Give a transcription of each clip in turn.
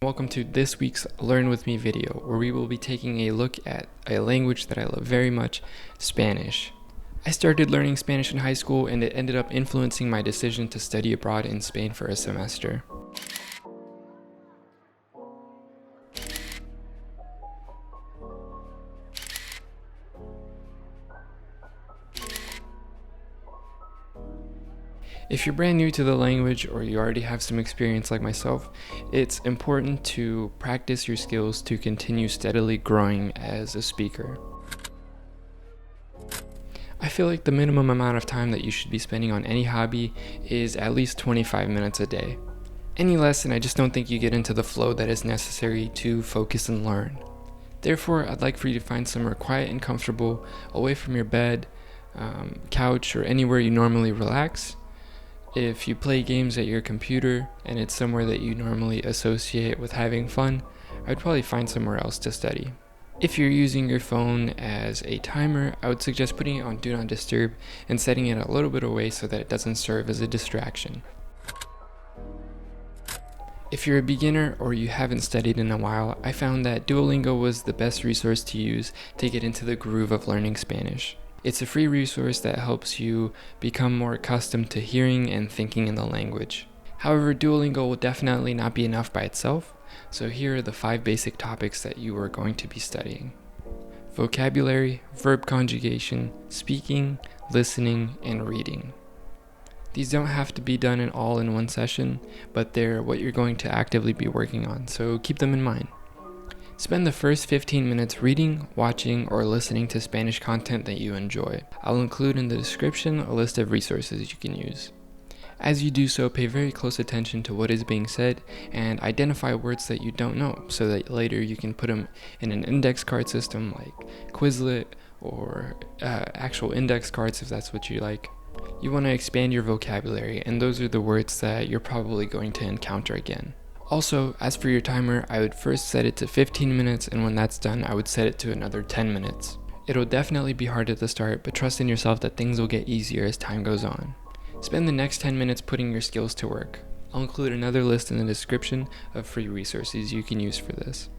Welcome to this week's Learn With Me video, where we will be taking a look at a language that I love very much, Spanish. I started learning Spanish in high school and it ended up influencing my decision to study abroad in Spain for a semester. If you're brand new to the language or you already have some experience like myself, it's important to practice your skills to continue steadily growing as a speaker. I feel like the minimum amount of time that you should be spending on any hobby is at least 25 minutes a day. Any less, and I just don't think you get into the flow that is necessary to focus and learn. Therefore, I'd like for you to find somewhere quiet and comfortable, away from your bed, couch, or anywhere you normally relax. If you play games at your computer and it's somewhere that you normally associate with having fun, I'd probably find somewhere else to study. If you're using your phone as a timer, I would suggest putting it on Do Not Disturb and setting it a little bit away so that it doesn't serve as a distraction. If you're a beginner or you haven't studied in a while, I found that Duolingo was the best resource to use to get into the groove of learning Spanish. It's a free resource that helps you become more accustomed to hearing and thinking in the language. However, Duolingo will definitely not be enough by itself, so here are the 5 basic topics that you are going to be studying. Vocabulary, verb conjugation, speaking, listening, and reading. These don't have to be done all in one session, but they're what you're going to actively be working on, so keep them in mind. Spend the first 15 minutes reading, watching, or listening to Spanish content that you enjoy. I'll include in the description a list of resources you can use. As you do so, pay very close attention to what is being said and identify words that you don't know so that later you can put them in an index card system like Quizlet or actual index cards if that's what you like. You want to expand your vocabulary, and those are the words that you're probably going to encounter again. Also, as for your timer, I would first set it to 15 minutes, and when that's done, I would set it to another 10 minutes. It'll definitely be hard at the start, but trust in yourself that things will get easier as time goes on. Spend the next 10 minutes putting your skills to work. I'll include another list in the description of free resources you can use for this.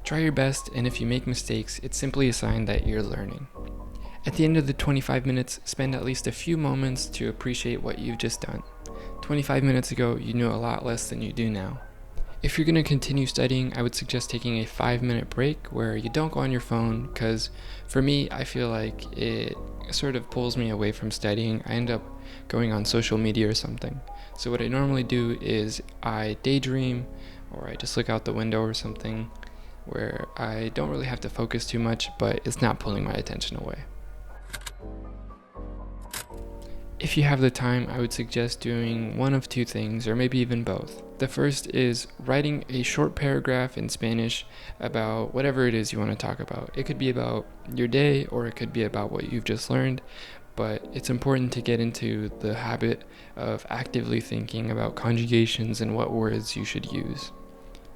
Try your best, and if you make mistakes, it's simply a sign that you're learning. At the end of the 25 minutes, spend at least a few moments to appreciate what you've just done. 25 minutes ago, you knew a lot less than you do now. If you're going to continue studying, I would suggest taking a 5-minute break where you don't go on your phone, because for me, I feel like it sort of pulls me away from studying. I end up going on social media or something. So what I normally do is I daydream, or I just look out the window or something where I don't really have to focus too much, but it's not pulling my attention away. If you have the time, I would suggest doing one of 2 things, or maybe even both. The first is writing a short paragraph in Spanish about whatever it is you want to talk about. It could be about your day, or it could be about what you've just learned, but it's important to get into the habit of actively thinking about conjugations and what words you should use.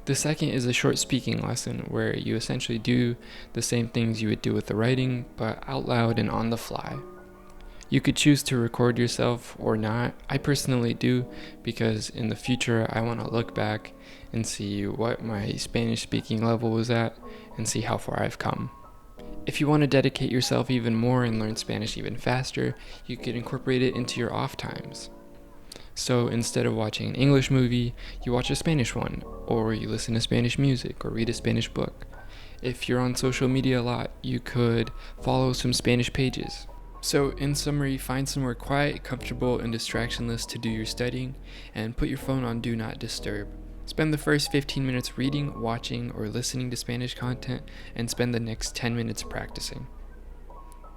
The second is a short speaking lesson where you essentially do the same things you would do with the writing, but out loud and on the fly. You could choose to record yourself or not. I personally do, because in the future I want to look back and see what my Spanish speaking level was at and see how far I've come. If you want to dedicate yourself even more and learn Spanish even faster, you could incorporate it into your off times. So instead of watching an English movie, you watch a Spanish one, or you listen to Spanish music or read a Spanish book. If you're on social media a lot, you could follow some Spanish pages. So in summary, find somewhere quiet, comfortable, and distractionless to do your studying, and put your phone on Do Not Disturb. Spend the first 15 minutes reading, watching, or listening to Spanish content, and spend the next 10 minutes practicing.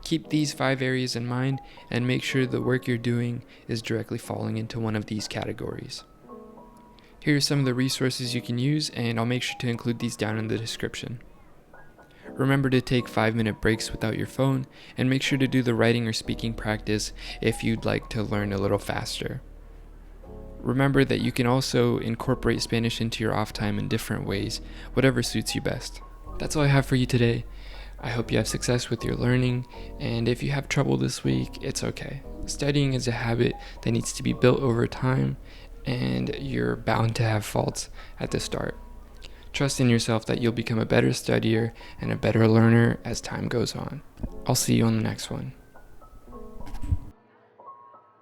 Keep these 5 areas in mind, and make sure the work you're doing is directly falling into one of these categories. Here are some of the resources you can use, and I'll make sure to include these down in the description. Remember to take 5-minute breaks without your phone, and make sure to do the writing or speaking practice if you'd like to learn a little faster. Remember that you can also incorporate Spanish into your off time in different ways, whatever suits you best. That's all I have for you today. I hope you have success with your learning, and if you have trouble this week, it's okay. Studying is a habit that needs to be built over time, and you're bound to have faults at the start. Trust in yourself that you'll become a better studier and a better learner as time goes on. I'll see you on the next one.